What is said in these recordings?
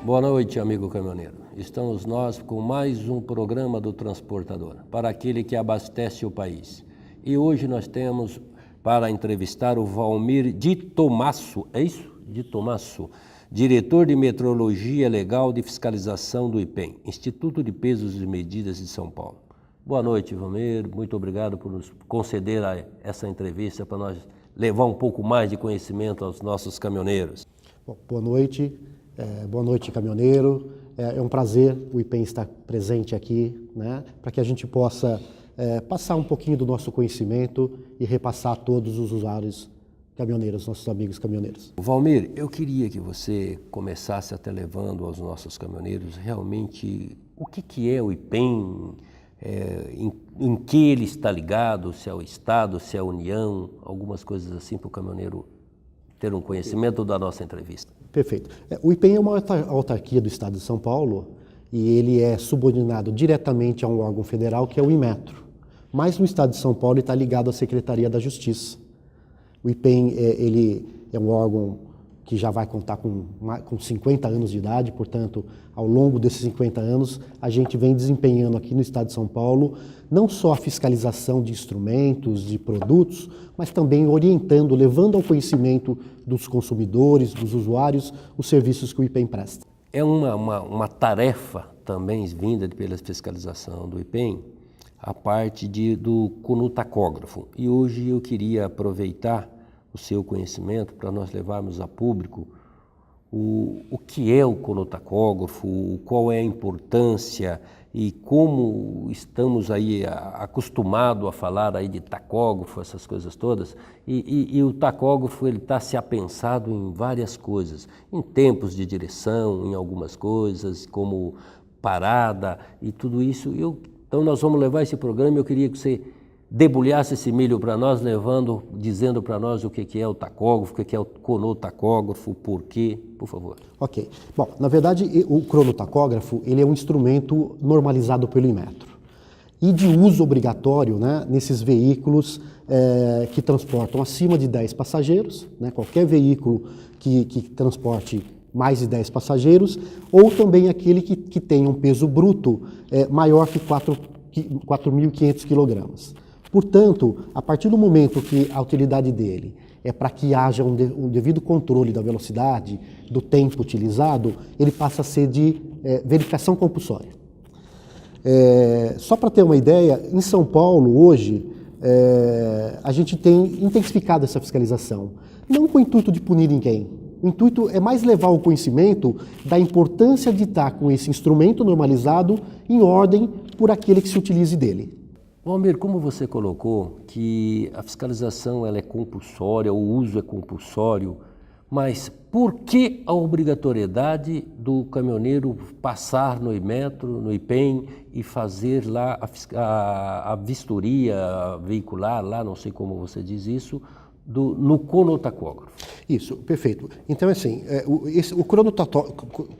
Boa noite, amigo caminhoneiro. Estamos nós com mais um programa do Transportador, para aquele que abastece o país. E hoje nós temos para entrevistar o Valmir Di Tomasso, é isso? Di Tomasso, diretor de Metrologia Legal de Fiscalização do IPEM, Instituto de Pesos e Medidas de São Paulo. Boa noite, Valmir. Muito obrigado por nos conceder essa entrevista para nós levar um pouco mais de conhecimento aos nossos caminhoneiros. Bom, boa noite, caminhoneiro. É um prazer o IPEM estar presente aqui, né, para que a gente possa passar um pouquinho do nosso conhecimento e repassar a todos os usuários caminhoneiros, nossos amigos caminhoneiros. Valmir, eu queria que você começasse até levando aos nossos caminhoneiros realmente o que é o IPEM, em que ele está ligado, se é o Estado, se é a União, algumas coisas assim para o caminhoneiro ter um conhecimento da nossa entrevista. Perfeito. O IPEM é uma autarquia do Estado de São Paulo e ele é subordinado diretamente a um órgão federal que é o Inmetro. Mas no Estado de São Paulo ele está ligado à Secretaria da Justiça. O IPEM ele é um órgão que já vai contar com 50 anos de idade, portanto, ao longo desses 50 anos, a gente vem desempenhando aqui no Estado de São Paulo não só a fiscalização de instrumentos, de produtos, mas também orientando, levando ao conhecimento dos consumidores, dos usuários, os serviços que o IPEM presta. É uma tarefa também vinda pela fiscalização do IPEM, a parte do conotacógrafo. E hoje eu queria aproveitar o seu conhecimento para nós levarmos a público o que é o conotacógrafo, qual é a importância e como estamos aí acostumados a falar aí de tacógrafo, essas coisas todas. E o tacógrafo ele está se apensado em várias coisas, em tempos de direção, em algumas coisas, como parada e tudo isso. Então nós vamos levar esse programa, eu queria que você debulhasse esse milho para nós, dizendo para nós o que é o tacógrafo, o que é o conotacógrafo, por quê, por favor. Ok. Bom, na verdade, o cronotacógrafo ele é um instrumento normalizado pelo Inmetro e de uso obrigatório, né, nesses veículos que transportam acima de 10 passageiros, né, qualquer veículo que transporte mais de 10 passageiros, ou também aquele que tem um peso bruto maior que 4.500 quilogramas. Portanto, a partir do momento que a utilidade dele é para que haja um devido controle da velocidade, do tempo utilizado, ele passa a ser de verificação compulsória. Só para ter uma ideia, em São Paulo, hoje, a gente tem intensificado essa fiscalização, não com o intuito de punir ninguém. O intuito é mais levar o conhecimento da importância de estar com esse instrumento normalizado em ordem por aquele que se utilize dele. Valmir, como você colocou que a fiscalização ela é compulsória, o uso é compulsório, mas por que a obrigatoriedade do caminhoneiro passar no Inmetro, no IPEM e fazer lá a vistoria veicular, lá não sei como você diz isso, no conotacógrafo? Isso, perfeito. Então, assim, o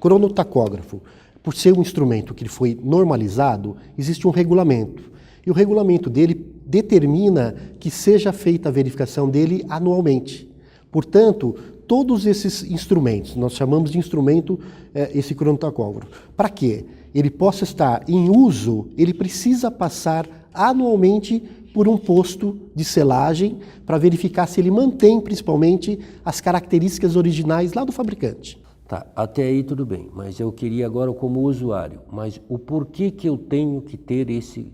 cronotacógrafo, por ser um instrumento que foi normalizado, existe um regulamento. E o regulamento dele determina que seja feita a verificação dele anualmente. Portanto, todos esses instrumentos, nós chamamos de instrumento esse cronotacógrafo. Para quê? Ele possa estar em uso, ele precisa passar anualmente por um posto de selagem para verificar se ele mantém, principalmente, as características originais lá do fabricante. Tá, até aí tudo bem, mas eu queria agora como usuário, mas o porquê que eu tenho que ter esse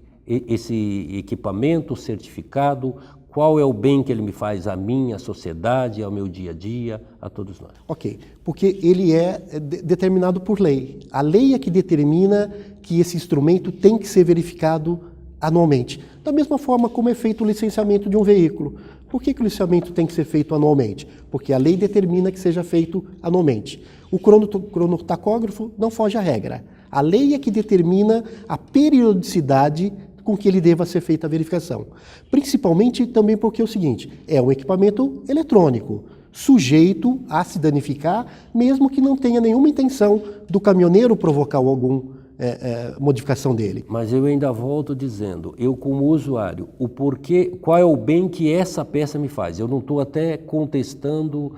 equipamento certificado, qual é o bem que ele me faz a mim, à sociedade, ao meu dia a dia, a todos nós? Ok, porque ele é determinado por lei. A lei é que determina que esse instrumento tem que ser verificado anualmente. Da mesma forma como é feito o licenciamento de um veículo. Por que o licenciamento tem que ser feito anualmente? Porque a lei determina que seja feito anualmente. O cronotacógrafo não foge à regra. A lei é que determina a periodicidade com que ele deva ser feita a verificação. Principalmente também porque é o seguinte, é um equipamento eletrônico, sujeito a se danificar, mesmo que não tenha nenhuma intenção do caminhoneiro provocar alguma modificação dele. Mas eu ainda volto dizendo, eu como usuário, o porquê, qual é o bem que essa peça me faz? Eu não estou até contestando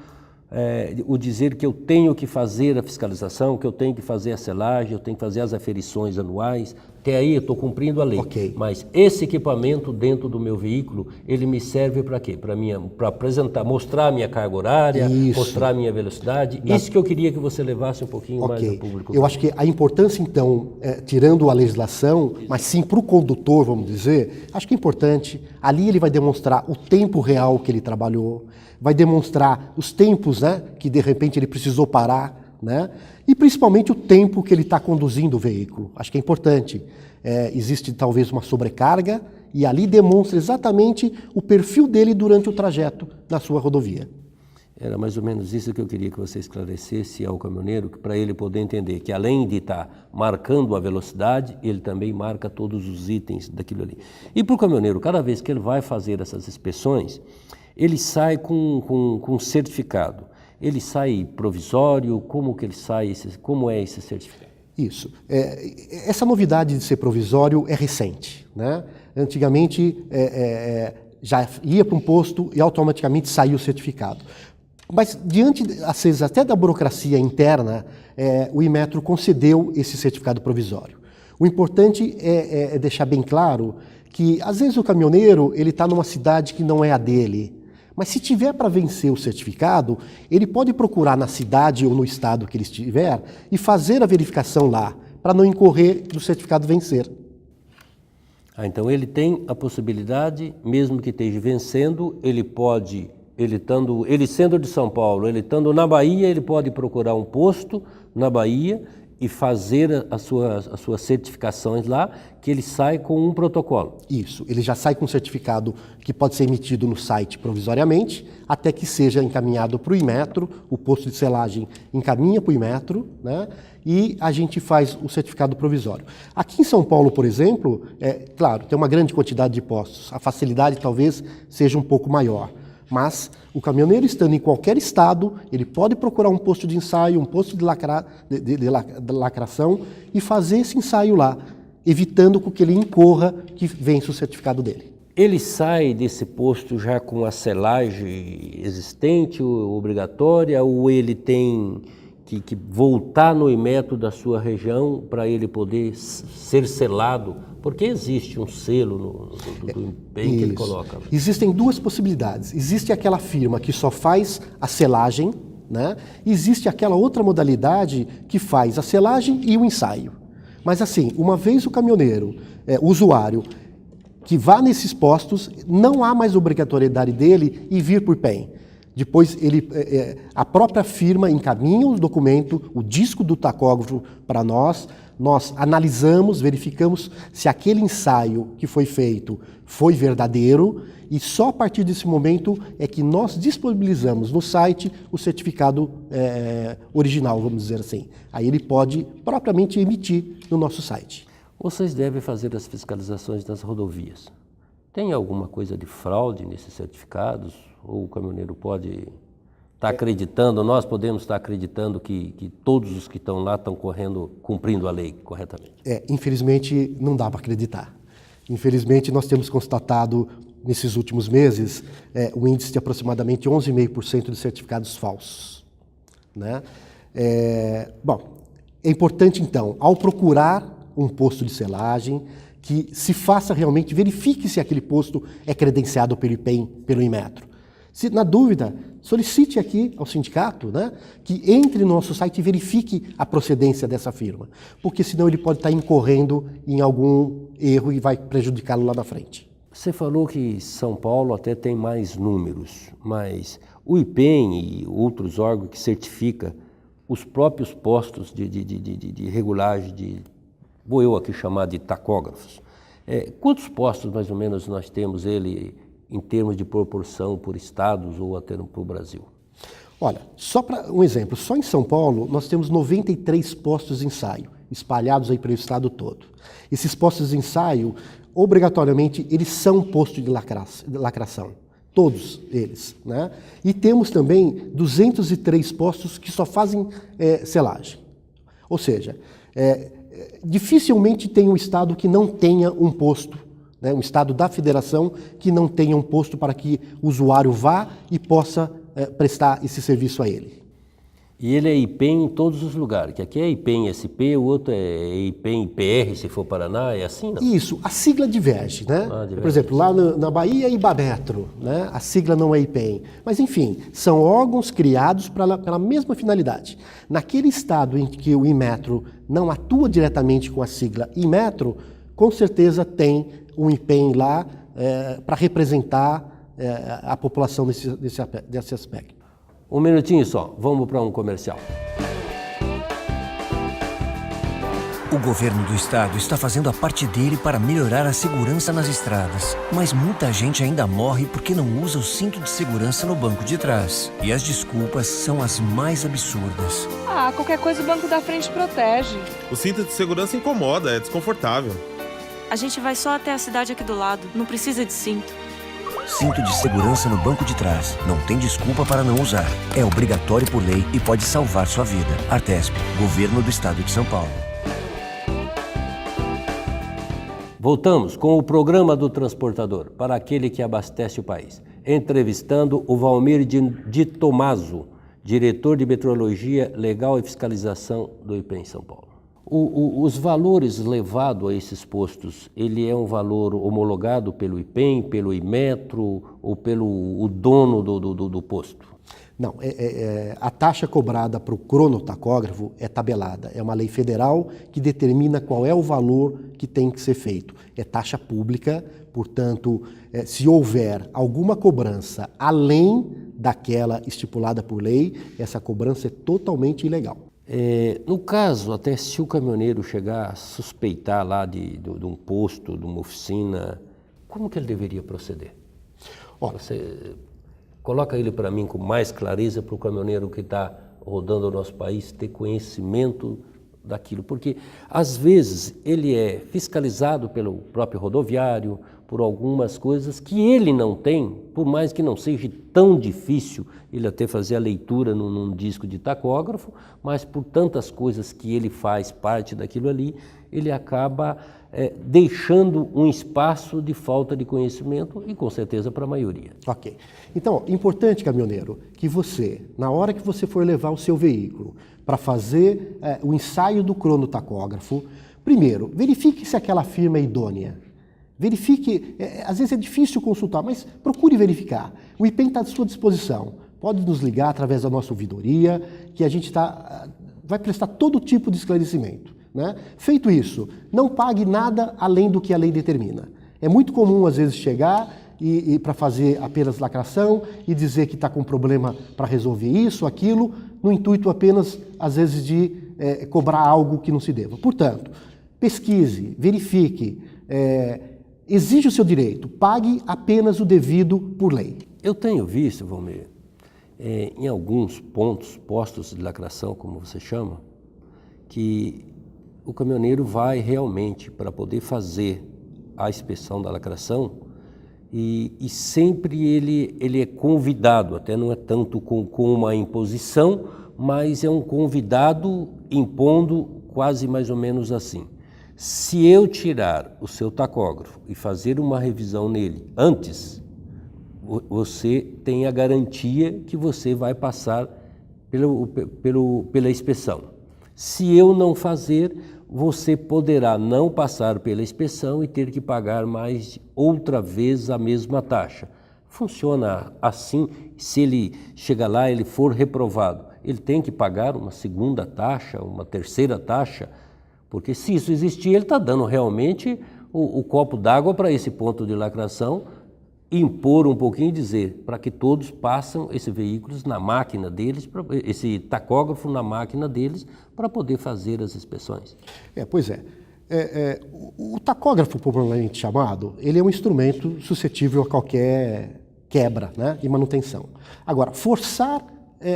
o dizer que eu tenho que fazer a fiscalização, que eu tenho que fazer a selagem, eu tenho que fazer as aferições anuais. Até aí eu estou cumprindo a lei. Ok. Mas esse equipamento dentro do meu veículo, ele me serve para quê? Para apresentar, mostrar a minha carga horária, Isso. mostrar a minha velocidade. Isso que eu queria que você levasse um pouquinho mais ao público. Eu acho que a importância, então, tirando a legislação, mas sim para o condutor, vamos dizer, acho que é importante. Ali ele vai demonstrar o tempo real que ele trabalhou, vai demonstrar os tempos, né, que de repente ele precisou parar, né, e principalmente o tempo que ele está conduzindo o veículo. Acho que é importante. Existe talvez uma sobrecarga e ali demonstra exatamente o perfil dele durante o trajeto na sua rodovia. Era mais ou menos isso que eu queria que você esclarecesse ao caminhoneiro, para ele poder entender que além de estar marcando a velocidade, ele também marca todos os itens daquilo ali. E para o caminhoneiro, cada vez que ele vai fazer essas inspeções, ele sai com certificado. Ele sai provisório? Como que ele sai? Como é esse certificado? Isso. Essa novidade de ser provisório é recente, né? Antigamente já ia para um posto e automaticamente saía o certificado. Mas diante, às vezes, até da burocracia interna, o Inmetro concedeu esse certificado provisório. O importante é deixar bem claro que, às vezes, o caminhoneiro ele está numa cidade que não é a dele. Mas se tiver para vencer o certificado, ele pode procurar na cidade ou no estado que ele estiver e fazer a verificação lá, para não incorrer do certificado vencer. Então ele tem a possibilidade, mesmo que esteja vencendo, ele pode, ele sendo de São Paulo, ele estando na Bahia, ele pode procurar um posto na Bahia e fazer as suas certificações lá, que ele sai com um protocolo. Isso, ele já sai com um certificado que pode ser emitido no site provisoriamente, até que seja encaminhado para o Inmetro, o posto de selagem encaminha para o Inmetro, né? E a gente faz o certificado provisório. Aqui em São Paulo, por exemplo, claro, tem uma grande quantidade de postos, a facilidade talvez seja um pouco maior. Mas o caminhoneiro estando em qualquer estado, ele pode procurar um posto de ensaio, um posto de lacração e fazer esse ensaio lá, evitando que ele incorra que vença o certificado dele. Ele sai desse posto já com a selagem existente, obrigatória, ou ele tem que voltar no Inmetro da sua região para ele poder ser selado? Porque existe um selo do IPEM que ele coloca. Existem duas possibilidades. Existe aquela firma que só faz a selagem, né? Existe aquela outra modalidade que faz a selagem e o ensaio. Mas assim, uma vez o caminhoneiro, o usuário, que vá nesses postos, não há mais obrigatoriedade dele ir vir por IPEM. Depois a própria firma encaminha o documento, o disco do tacógrafo para nós analisamos, verificamos se aquele ensaio que foi feito foi verdadeiro e só a partir desse momento é que nós disponibilizamos no site o certificado original, vamos dizer assim. Aí ele pode propriamente emitir no nosso site. Vocês devem fazer as fiscalizações das rodovias. Tem alguma coisa de fraude nesses certificados? Ou o caminhoneiro pode estar acreditando, nós podemos estar acreditando que todos os que estão lá estão cumprindo a lei corretamente? Infelizmente não dá para acreditar. Infelizmente nós temos constatado nesses últimos meses um índice de aproximadamente 11,5% de certificados falsos, né? Bom, é importante então, ao procurar um posto de selagem, que se faça realmente, verifique se aquele posto é credenciado pelo IPEM, pelo Inmetro. Se, na dúvida, solicite aqui ao sindicato, né, que entre no nosso site e verifique a procedência dessa firma, porque senão ele pode estar incorrendo em algum erro e vai prejudicá-lo lá na frente. Você falou que São Paulo até tem mais números, mas o IPEM e outros órgãos que certificam os próprios postos de regulagem, vou eu aqui chamar de tacógrafos, quantos postos mais ou menos nós temos em termos de proporção por estados ou até para o Brasil? Olha, só para um exemplo, só em São Paulo nós temos 93 postos de ensaio, espalhados aí pelo estado todo. Esses postos de ensaio, obrigatoriamente, eles são postos de lacração, todos eles, né? E temos também 203 postos que só fazem selagem. Ou seja, dificilmente tem um estado que não tenha um posto, né, um estado da federação que não tenha um posto para que o usuário vá e possa prestar esse serviço a ele. E ele é IPEM em todos os lugares, que aqui é IPEM SP, o outro é IPEM PR, se for Paraná, é assim, não? Isso, a sigla diverge, né? Diverge. Por exemplo, lá na Bahia é Ibametro, né? A sigla não é IPEM. Mas, enfim, são órgãos criados pela mesma finalidade. Naquele estado em que o Inmetro não atua diretamente com a sigla Inmetro, com certeza tem um IPEM lá para representar a população desse aspecto. Um minutinho só, vamos para um comercial. O governo do estado está fazendo a parte dele para melhorar a segurança nas estradas. Mas muita gente ainda morre porque não usa o cinto de segurança no banco de trás. E as desculpas são as mais absurdas. Qualquer coisa o banco da frente protege. O cinto de segurança incomoda, é desconfortável. A gente vai só até a cidade aqui do lado, não precisa de cinto. Cinto de segurança no banco de trás. Não tem desculpa para não usar. É obrigatório por lei e pode salvar sua vida. Artesp, Governo do Estado de São Paulo. Voltamos com o programa do transportador, para aquele que abastece o país. Entrevistando o Valmir de Tomaso, diretor de Metrologia Legal e Fiscalização do IPEM São Paulo. Os valores levados a esses postos, ele é um valor homologado pelo IPEM, pelo Inmetro ou pelo dono do posto? Não, a taxa cobrada para o cronotacógrafo é tabelada. É uma lei federal que determina qual é o valor que tem que ser feito. É taxa pública, portanto, se houver alguma cobrança além daquela estipulada por lei, essa cobrança é totalmente ilegal. No caso, até se o caminhoneiro chegar a suspeitar lá de um posto, de uma oficina, como que ele deveria proceder? Você coloca ele para mim com mais clareza para o caminhoneiro que está rodando o nosso país ter conhecimento daquilo, porque às vezes ele é fiscalizado pelo próprio rodoviário, por algumas coisas que ele não tem, por mais que não seja tão difícil ele até fazer a leitura num disco de tacógrafo, mas por tantas coisas que ele faz parte daquilo ali, ele acaba deixando um espaço de falta de conhecimento e com certeza para a maioria. Ok. Então, importante, caminhoneiro, que você, na hora que você for levar o seu veículo para fazer o ensaio do cronotacógrafo, primeiro, verifique se aquela firma é idônea. Verifique, às vezes é difícil consultar, mas procure verificar. O IPEM está à sua disposição. Pode nos ligar através da nossa ouvidoria, que a gente vai prestar todo tipo de esclarecimento, né? Feito isso, não pague nada além do que a lei determina. É muito comum, às vezes, chegar e para fazer apenas lacração e dizer que está com problema para resolver isso, aquilo, no intuito apenas, às vezes, de cobrar algo que não se deva. Portanto, pesquise, verifique, exige o seu direito, pague apenas o devido por lei. Eu tenho visto, Valmir, em alguns postos de lacração, como você chama, que o caminhoneiro vai realmente para poder fazer a inspeção da lacração e sempre ele é convidado, até não é tanto com uma imposição, mas é um convidado impondo quase mais ou menos assim. Se eu tirar o seu tacógrafo e fazer uma revisão nele antes, você tem a garantia que você vai passar pela inspeção. Se eu não fazer, você poderá não passar pela inspeção e ter que pagar mais outra vez a mesma taxa. Funciona assim, se ele chegar lá, ele for reprovado, ele tem que pagar uma segunda taxa, uma terceira taxa, porque se isso existir, ele está dando realmente o copo d'água para esse ponto de lacração, impor um pouquinho e dizer para que todos passem esses veículos na máquina deles, esse tacógrafo na máquina deles, para poder fazer as inspeções. Pois é. O tacógrafo, popularmente chamado, ele é um instrumento suscetível a qualquer quebra, né, e manutenção. Agora, forçar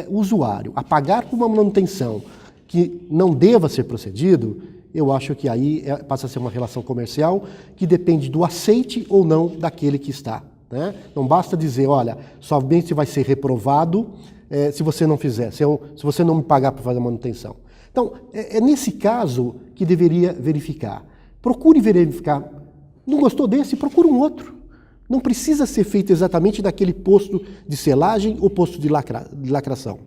o usuário a pagar por uma manutenção que não deva ser procedido, eu acho que aí passa a ser uma relação comercial que depende do aceite ou não daquele que está. Né? Não basta dizer, olha, somente vai ser reprovado se você não fizer, se você não me pagar para fazer a manutenção. Então, é nesse caso que deveria verificar. Procure verificar. Não gostou desse? Procure um outro. Não precisa ser feito exatamente naquele posto de selagem ou posto de lacração.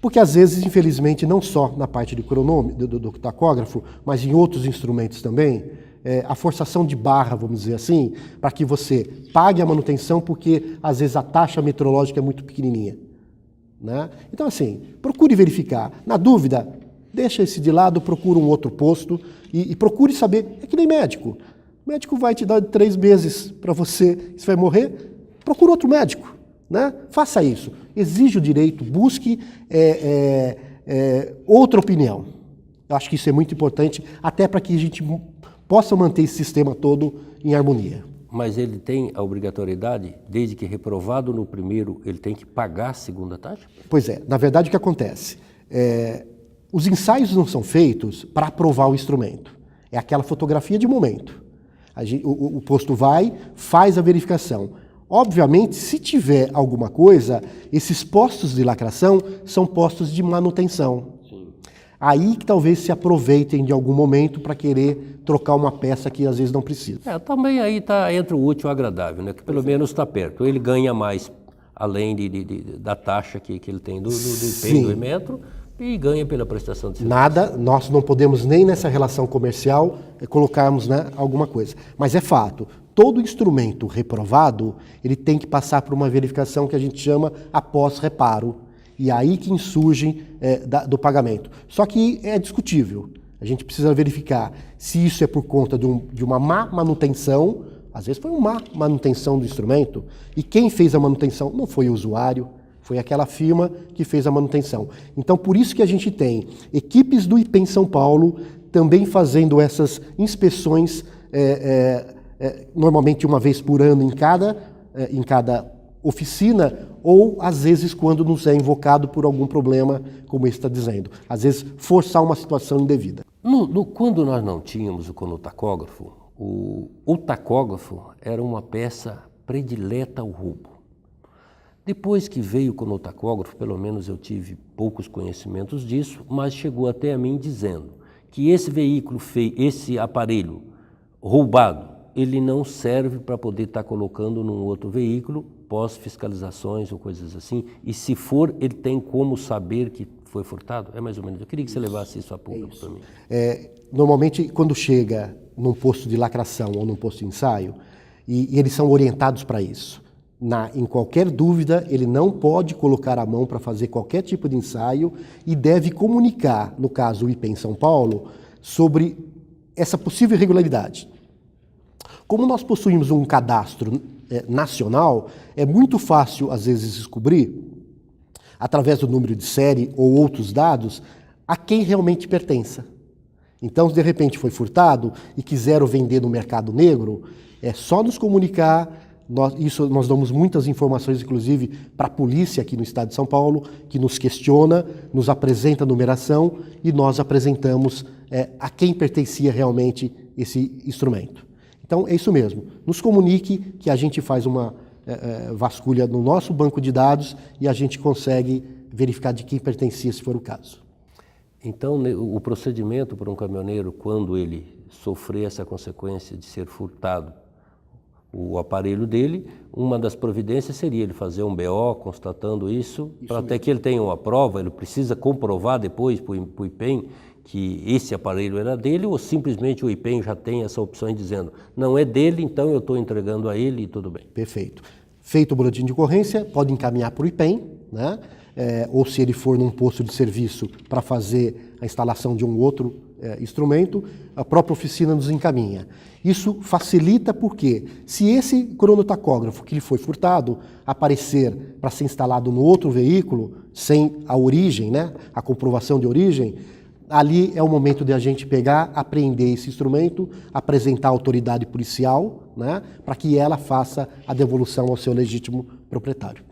Porque às vezes, infelizmente, não só na parte do tacógrafo, mas em outros instrumentos também, a forçação de barra, vamos dizer assim, para que você pague a manutenção, porque às vezes a taxa metrológica é muito pequenininha, né? Então, assim, procure verificar. Na dúvida, deixa esse de lado, procura um outro posto e procure saber. É que nem médico. O médico vai te dar 3 meses para você vai morrer, procura outro médico, né? Faça isso. Exige o direito, busque outra opinião. Eu acho que isso é muito importante, até para que a gente possa manter esse sistema todo em harmonia. Mas ele tem a obrigatoriedade, desde que reprovado no primeiro, ele tem que pagar a segunda taxa? Pois é, na verdade o que acontece? Os ensaios não são feitos para aprovar o instrumento. É aquela fotografia de momento. O posto vai, faz a verificação. Obviamente, se tiver alguma coisa, esses postos de lacração são postos de manutenção. Sim. Aí que talvez se aproveitem de algum momento para querer trocar uma peça que às vezes não precisa. Também aí está entre o útil e o agradável, né? Que pelo menos está perto. Ele ganha mais, além da taxa que ele tem do IPEM, do Emetro, e ganha pela prestação de serviço. Nada, nós não podemos nem nessa relação comercial colocarmos, né, alguma coisa. Mas é fato, todo instrumento reprovado, ele tem que passar por uma verificação que a gente chama após reparo. E aí que insurge do pagamento. Só que é discutível. A gente precisa verificar se isso é por conta de uma má manutenção. Às vezes foi uma má manutenção do instrumento. E quem fez a manutenção não foi o usuário, foi aquela firma que fez a manutenção. Então, por isso que a gente tem equipes do IPEM São Paulo também fazendo essas inspeções, normalmente uma vez por ano em cada oficina, ou às vezes quando nos é invocado por algum problema, como ele está dizendo. Às vezes forçar uma situação indevida. Quando nós não tínhamos o conotacógrafo, o tacógrafo era uma peça predileta ao roubo. Depois que veio o conotacógrafo, pelo menos eu tive poucos conhecimentos disso, mas chegou até a mim dizendo que esse veículo, esse aparelho roubado, ele não serve para poder estar colocando num outro veículo pós-fiscalizações ou coisas assim, e se for, ele tem como saber que foi furtado? É mais ou menos. Eu queria que você levasse isso a público para mim. Normalmente, quando chega num posto de lacração ou num posto de ensaio, e eles são orientados para isso. Em qualquer dúvida, ele não pode colocar a mão para fazer qualquer tipo de ensaio e deve comunicar, no caso o IPEM São Paulo, sobre essa possível irregularidade. Como nós possuímos um cadastro nacional, é muito fácil, às vezes, descobrir, através do número de série ou outros dados, a quem realmente pertença. Então, se de repente foi furtado e quiseram vender no mercado negro, é só nos comunicar. Nós damos muitas informações, inclusive, para a polícia aqui no estado de São Paulo, que nos questiona, nos apresenta a numeração e nós apresentamos a quem pertencia realmente esse instrumento. Então, é isso mesmo. Nos comunique que a gente faz uma vasculha no nosso banco de dados e a gente consegue verificar de quem pertencia, se for o caso. Então, o procedimento para um caminhoneiro, quando ele sofrer essa consequência de ser furtado o aparelho dele, uma das providências seria ele fazer um BO constatando isso para até que ele tenha uma prova, ele precisa comprovar depois para o IPEM que esse aparelho era dele, ou simplesmente o IPEM já tem essa opção dizendo não é dele, então eu estou entregando a ele e tudo bem. Perfeito. Feito o boletim de ocorrência, pode encaminhar para o IPEM, né? Ou se ele for num posto de serviço para fazer a instalação de um outro instrumento, a própria oficina nos encaminha. Isso facilita porque, se esse cronotacógrafo que lhe foi furtado aparecer para ser instalado no outro veículo, sem a origem, né, a comprovação de origem, ali é o momento de a gente pegar, apreender esse instrumento, apresentar à autoridade policial, né, para que ela faça a devolução ao seu legítimo proprietário.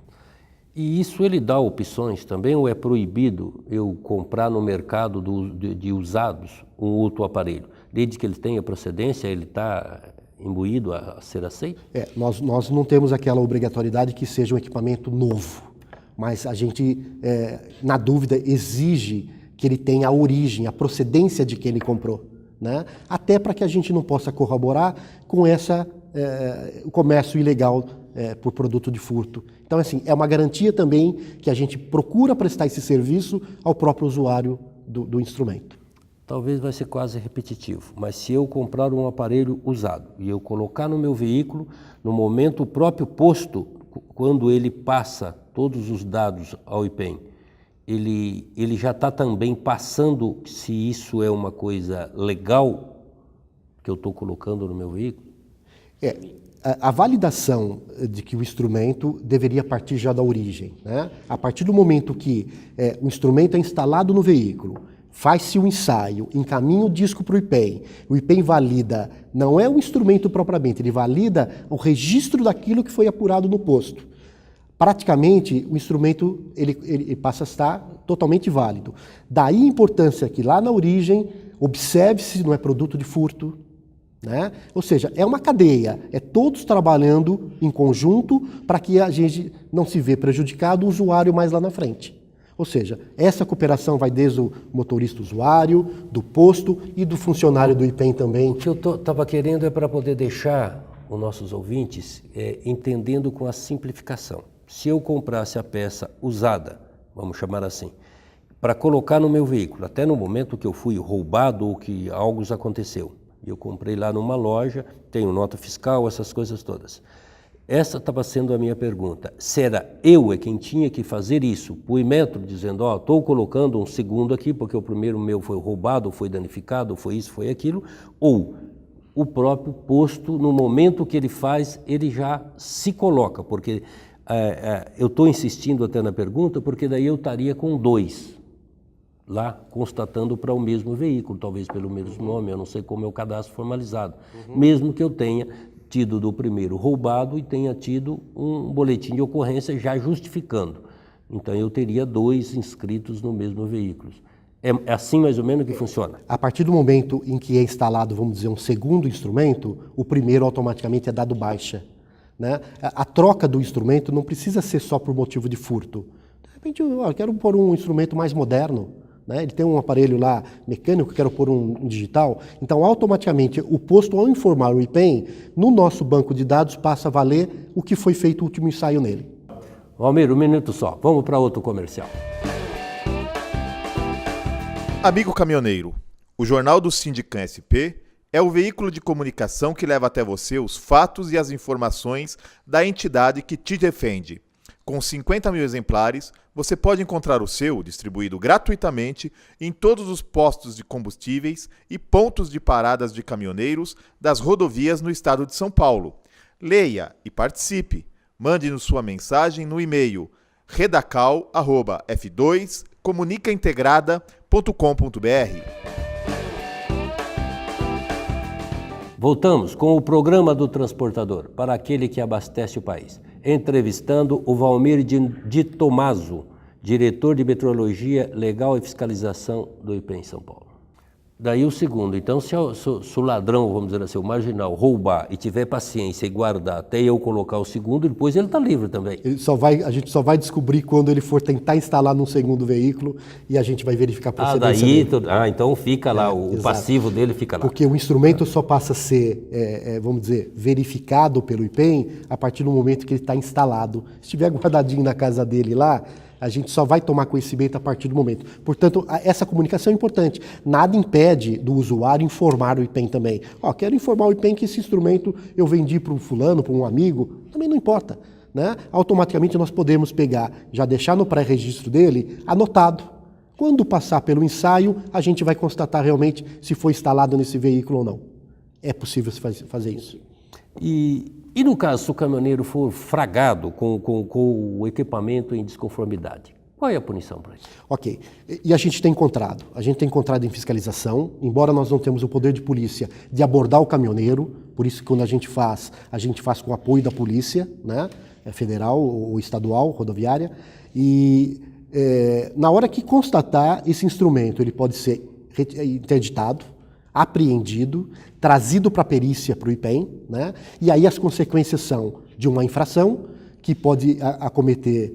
E isso ele dá opções também, ou é proibido eu comprar no mercado de usados um outro aparelho? Desde que ele tenha procedência, ele está imbuído a ser aceito? Nós não temos aquela obrigatoriedade que seja um equipamento novo, mas a gente, na dúvida, exige que ele tenha a origem, a procedência de quem ele comprou, né? Até para que a gente não possa corroborar com essa o comércio ilegal por produto de furto. Então, assim, é uma garantia também que a gente procura prestar esse serviço ao próprio usuário do instrumento. Talvez vai ser quase repetitivo, mas se eu comprar um aparelho usado e eu colocar no meu veículo, no momento o próprio posto, quando ele passa todos os dados ao IPEM, ele já está também passando se isso é uma coisa legal que eu estou colocando no meu veículo? A validação de que o instrumento deveria partir já da origem, né? A partir do momento que o instrumento é instalado no veículo, faz-se um ensaio, encaminha o disco para o IPEM valida, não é o instrumento propriamente, ele valida o registro daquilo que foi apurado no posto. Praticamente, o instrumento ele passa a estar totalmente válido. Daí a importância que lá na origem, observe-se se não é produto de furto, né? Ou seja, é uma cadeia, é todos trabalhando em conjunto para que a gente não se vê prejudicado o usuário mais lá na frente. Ou seja, essa cooperação vai desde o motorista usuário, do posto e do funcionário do IPEM também. O que eu estava querendo é para poder deixar os nossos ouvintes entendendo com a simplificação. Se eu comprasse a peça usada, vamos chamar assim, para colocar no meu veículo, até no momento que eu fui roubado ou que algo aconteceu, eu comprei lá numa loja, tenho nota fiscal, essas coisas todas. Essa estava sendo a minha pergunta. Será eu quem tinha que fazer isso? Poimento, dizendo, estou colocando um segundo aqui, porque o primeiro meu foi roubado, foi danificado, foi isso, foi aquilo, ou o próprio posto, no momento que ele faz, ele já se coloca, porque eu estou insistindo até na pergunta, porque daí eu estaria com 2 lá, constatando para o mesmo veículo, talvez pelo mesmo nome, eu não sei como é o cadastro formalizado, mesmo que eu tenha tido do primeiro roubado e tenha tido um boletim de ocorrência já justificando. Então eu teria 2 inscritos no mesmo veículo. É assim mais ou menos que funciona? A partir do momento em que é instalado, vamos dizer, um segundo instrumento, o primeiro automaticamente é dado baixa, né? A troca do instrumento não precisa ser só por motivo de furto. De repente, eu quero pôr um instrumento mais moderno, né? Ele tem um aparelho lá mecânico, quero pôr um digital. Então, automaticamente, o posto, ao informar o IPEM, no nosso banco de dados passa a valer o que foi feito o último ensaio nele. Valmir, um minuto só. Vamos para outro comercial. Amigo caminhoneiro, o Jornal do Sindicam SP é o veículo de comunicação que leva até você os fatos e as informações da entidade que te defende. Com 50 mil exemplares, você pode encontrar o seu distribuído gratuitamente em todos os postos de combustíveis e pontos de paradas de caminhoneiros das rodovias no estado de São Paulo. Leia e participe. Mande-nos sua mensagem no e-mail redacal@f2comunicaintegrada.com.br. Voltamos com o programa do transportador, para aquele que abastece o país. Entrevistando o Valmir de Tomaso, diretor de Metrologia Legal e Fiscalização do IPEM São Paulo. Daí o segundo, então se o ladrão, vamos dizer assim, o marginal, roubar e tiver paciência e guardar até eu colocar o segundo, depois ele está livre também. A gente só vai descobrir quando ele for tentar instalar num segundo veículo e a gente vai verificar a procedência dele. Então fica lá, o passivo dele fica lá. Porque o instrumento só passa a ser, vamos dizer, verificado pelo IPEM a partir do momento que ele está instalado. Se estiver guardadinho na casa dele lá, a gente só vai tomar conhecimento a partir do momento. Portanto, essa comunicação é importante. Nada impede do usuário informar o IPEM também. Quero informar o IPEM que esse instrumento eu vendi para um fulano, para um amigo, também não importa, né? Automaticamente nós podemos pegar, já deixar no pré-registro dele, anotado. Quando passar pelo ensaio, a gente vai constatar realmente se foi instalado nesse veículo ou não. É possível fazer isso. E no caso, se o caminhoneiro for fragado com o equipamento em desconformidade, qual é a punição para isso? Ok. E a gente tem encontrado em fiscalização, embora nós não temos o poder de polícia de abordar o caminhoneiro, por isso que quando a gente faz com o apoio da polícia, né, federal ou estadual, rodoviária, e na hora que constatar esse instrumento, ele pode ser interditado, apreendido, trazido para a perícia, para o IPEM, né? E aí as consequências são de uma infração que pode acometer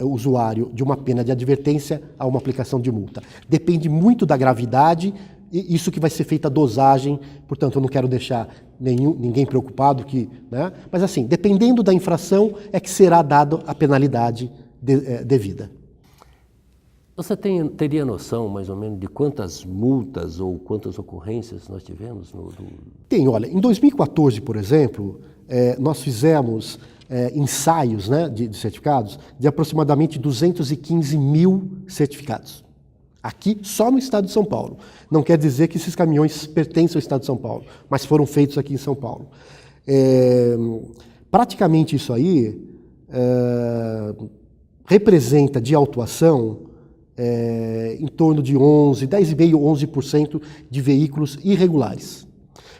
o usuário de uma pena de advertência a uma aplicação de multa. Depende muito da gravidade isso que vai ser feita a dosagem, portanto, eu não quero deixar ninguém preocupado, né? Mas assim, dependendo da infração, é que será dada a penalidade devida. Você teria noção, mais ou menos, de quantas multas ou quantas ocorrências nós tivemos? Tem, olha, em 2014, por exemplo, nós fizemos ensaios, né, de certificados de aproximadamente 215 mil certificados. Aqui, só no estado de São Paulo. Não quer dizer que esses caminhões pertencem ao estado de São Paulo, mas foram feitos aqui em São Paulo. Praticamente isso aí representa de autuação em torno de 10,5%, 11% de veículos irregulares.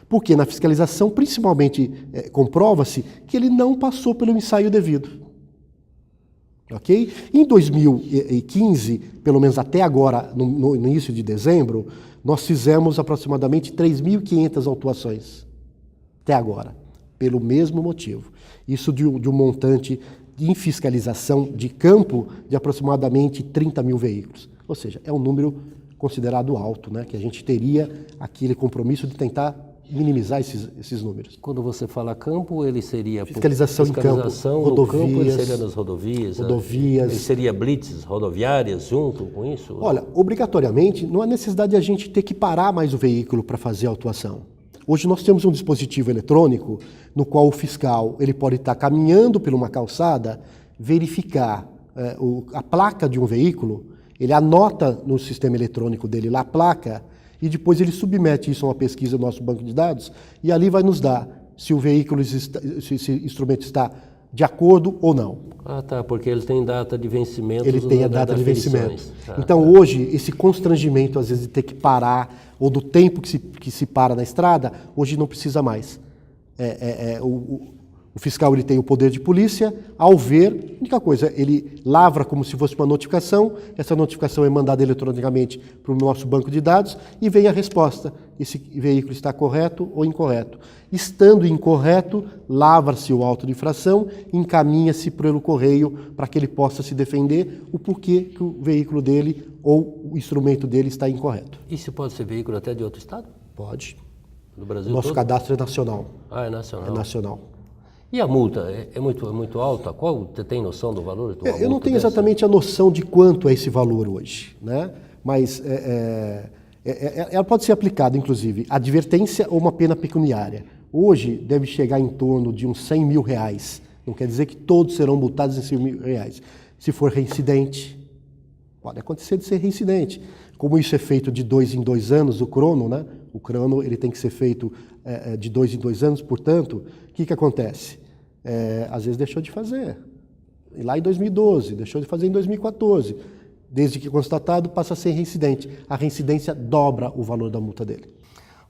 Porque na fiscalização, principalmente, comprova-se que ele não passou pelo ensaio devido. Ok? Em 2015, pelo menos até agora, no início de dezembro, nós fizemos aproximadamente 3.500 autuações. Até agora. Pelo mesmo motivo. Isso de um montante em fiscalização de campo de aproximadamente 30 mil veículos. Ou seja, é um número considerado alto, né? Que a gente teria aquele compromisso de tentar minimizar esses números. Quando você fala campo, ele seria... Fiscalização em campo, rodovias... No campo, ele seria nas rodovias? Ele seria blitz rodoviárias junto com isso? Olha, obrigatoriamente, não há necessidade de a gente ter que parar mais o veículo para fazer a autuação. Hoje nós temos um dispositivo eletrônico no qual o fiscal ele pode estar caminhando por uma calçada, verificar a placa de um veículo, ele anota no sistema eletrônico dele lá a placa e depois ele submete isso a uma pesquisa no nosso banco de dados e ali vai nos dar se o veículo, se esse instrumento está de acordo ou não. Ah, tá, porque ele tem data de vencimento. Ele tem a data de vencimento. Então, hoje, esse constrangimento, às vezes, de ter que parar, ou do tempo que se para na estrada, hoje não precisa mais. O fiscal ele tem o poder de polícia, ao ver, a única coisa, ele lavra como se fosse uma notificação, essa notificação é mandada eletronicamente para o nosso banco de dados e vem a resposta, esse veículo está correto ou incorreto. Estando incorreto, lavra-se o auto de infração, encaminha-se pelo correio para que ele possa se defender o porquê que o veículo dele ou o instrumento dele está incorreto. Isso pode ser veículo até de outro estado? Pode. No Brasil Nosso todo? Cadastro é nacional. Ah, é nacional. É nacional. E a multa é muito alta? Você tem noção do valor? Eu não tenho exatamente a noção de quanto é esse valor hoje, né? Mas ela pode ser aplicada, inclusive, advertência ou uma pena pecuniária. Hoje deve chegar em torno de uns 100 mil reais. Não quer dizer que todos serão multados em 100 mil reais. Se for reincidente, pode acontecer de ser reincidente. Como isso é feito de 2 em 2 anos, o crono, né? O crono ele tem que ser feito de 2 em 2 anos, portanto, o que acontece? Às vezes deixou de fazer. E lá em 2012, deixou de fazer em 2014. Desde que constatado, passa a ser reincidente. A reincidência dobra o valor da multa dele.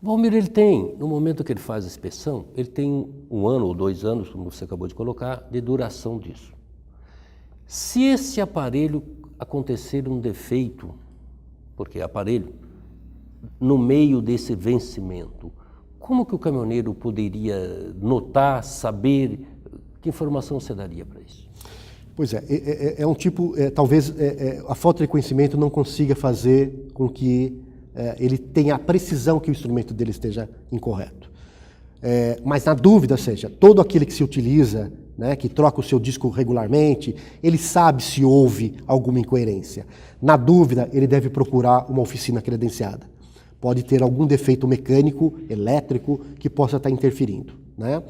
Valmir, ele tem, no momento que ele faz a inspeção, ele tem 1 ano ou 2 anos, como você acabou de colocar, de duração disso. Se esse aparelho acontecer um defeito, porque é aparelho, no meio desse vencimento, como que o caminhoneiro poderia notar, saber, que informação você daria para isso? Pois é um tipo, talvez a falta de conhecimento não consiga fazer com que ele tenha a precisão que o instrumento dele esteja incorreto. Mas na dúvida, seja, todo aquele que se utiliza, né, que troca o seu disco regularmente, ele sabe se houve alguma incoerência. Na dúvida, ele deve procurar uma oficina credenciada. Pode ter algum defeito mecânico, elétrico, que possa estar interferindo, né?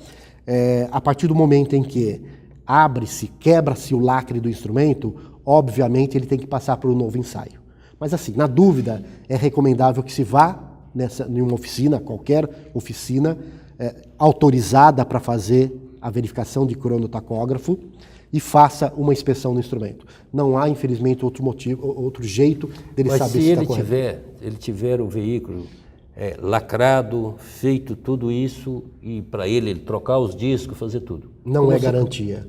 A partir do momento em que abre-se, quebra-se o lacre do instrumento, obviamente ele tem que passar por um novo ensaio. Mas assim, na dúvida, é recomendável que se vá em uma oficina, qualquer oficina, autorizada para fazer a verificação de cronotacógrafo e faça uma inspeção no instrumento. Não há, infelizmente, outro jeito dele saber se está correto. Mas se ele tiver o veículo lacrado, feito tudo isso, e para ele trocar os discos, fazer tudo. Não é garantia.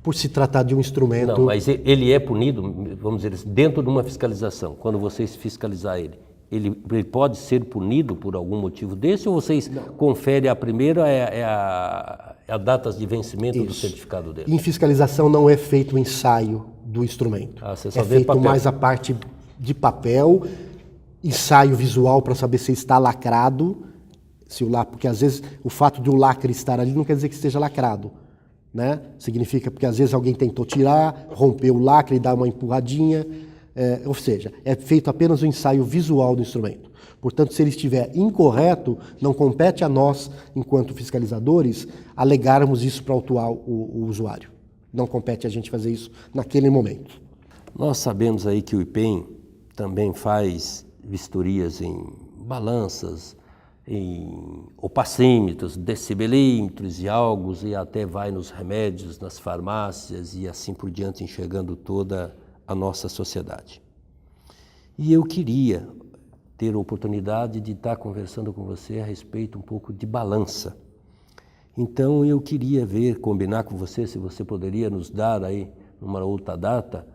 Por se tratar de um instrumento... Não, mas ele é punido, vamos dizer assim, dentro de uma fiscalização. Quando vocês fiscalizar ele pode ser punido por algum motivo desse, ou vocês conferem a primeira a data de vencimento do certificado dele? Em fiscalização não é feito o ensaio do instrumento. Você só é vê feito papel. Mais a parte de papel ensaio visual para saber se está lacrado, porque às vezes o fato de o lacre estar ali não quer dizer que esteja lacrado, né? Significa porque às vezes alguém tentou tirar, rompeu o lacre e dá uma empurradinha, ou seja, é feito apenas o ensaio visual do instrumento. Portanto, se ele estiver incorreto, não compete a nós, enquanto fiscalizadores, alegarmos isso para autuar o usuário. Não compete a gente fazer isso naquele momento. Nós sabemos aí que o IPEM também faz vistorias em balanças, em opacímetros, decibelímetros e algos, e até vai nos remédios, nas farmácias e assim por diante, enxergando toda a nossa sociedade. E eu queria ter a oportunidade de estar conversando com você a respeito um pouco de balança. Então eu queria combinar com você, se você poderia nos dar aí, numa outra data,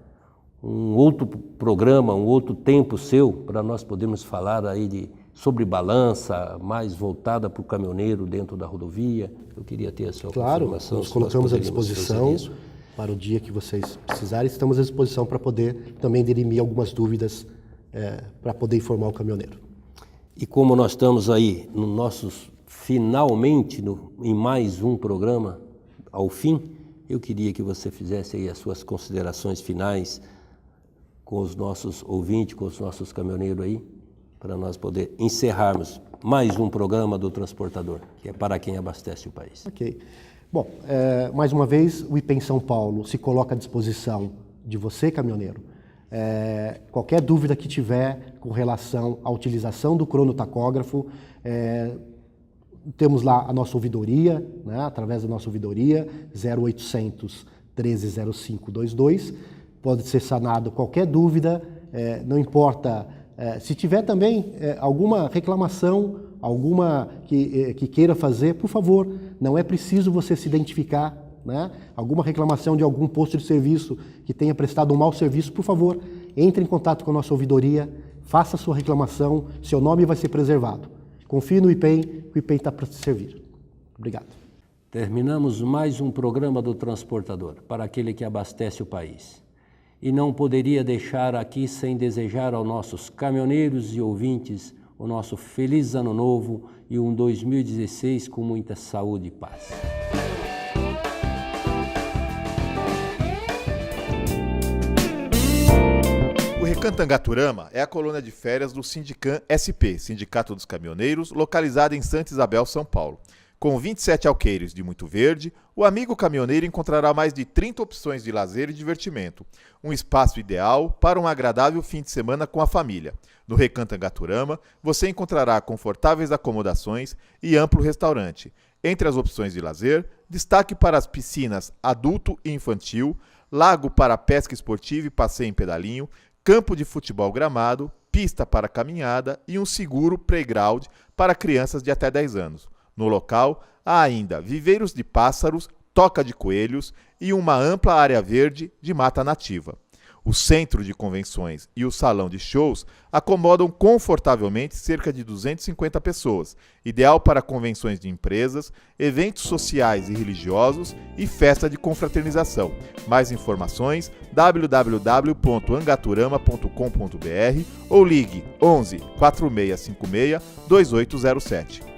um outro programa, um outro tempo seu, para nós podermos falar aí sobre balança, mais voltada para o caminhoneiro dentro da rodovia. Eu queria ter a sua confirmação. Nós colocamos à disposição para o dia que vocês precisarem. Estamos à disposição para poder também dirimir algumas dúvidas, para poder informar o caminhoneiro. E como nós estamos aí no finalmente em mais um programa ao fim, eu queria que você fizesse aí as suas considerações finais com os nossos ouvintes, com os nossos caminhoneiros aí, para nós poder encerrarmos mais um programa do Transportador, que é para quem abastece o país. Ok. Bom, mais uma vez, o IPEM São Paulo se coloca à disposição de você, caminhoneiro. Qualquer dúvida que tiver com relação à utilização do cronotacógrafo, temos lá a nossa ouvidoria, né, através da nossa ouvidoria, 0800 130522. Pode ser sanado qualquer dúvida, não importa. Se tiver também alguma reclamação, alguma que queira fazer, por favor, não é preciso você se identificar, né? Alguma reclamação de algum posto de serviço que tenha prestado um mau serviço, por favor, entre em contato com a nossa ouvidoria, faça a sua reclamação, seu nome vai ser preservado. Confie no IPEM, que o IPEM está para te servir. Obrigado. Terminamos mais um programa do Transportador, para aquele que abastece o país. E não poderia deixar aqui sem desejar aos nossos caminhoneiros e ouvintes o nosso feliz ano novo e um 2016 com muita saúde e paz. O Recantangaturama é a colônia de férias do Sindicam SP, Sindicato dos Caminhoneiros, localizado em Santa Isabel, São Paulo. Com 27 alqueires de muito verde, o amigo caminhoneiro encontrará mais de 30 opções de lazer e divertimento. Um espaço ideal para um agradável fim de semana com a família. No Recantangaturama, você encontrará confortáveis acomodações e amplo restaurante. Entre as opções de lazer, destaque para as piscinas adulto e infantil, lago para pesca esportiva e passeio em pedalinho, campo de futebol gramado, pista para caminhada e um seguro playground para crianças de até 10 anos. No local, há ainda viveiros de pássaros, toca de coelhos e uma ampla área verde de mata nativa. O centro de convenções e o salão de shows acomodam confortavelmente cerca de 250 pessoas, ideal para convenções de empresas, eventos sociais e religiosos e festa de confraternização. Mais informações www.angaturama.com.br ou ligue 11 4656 2807.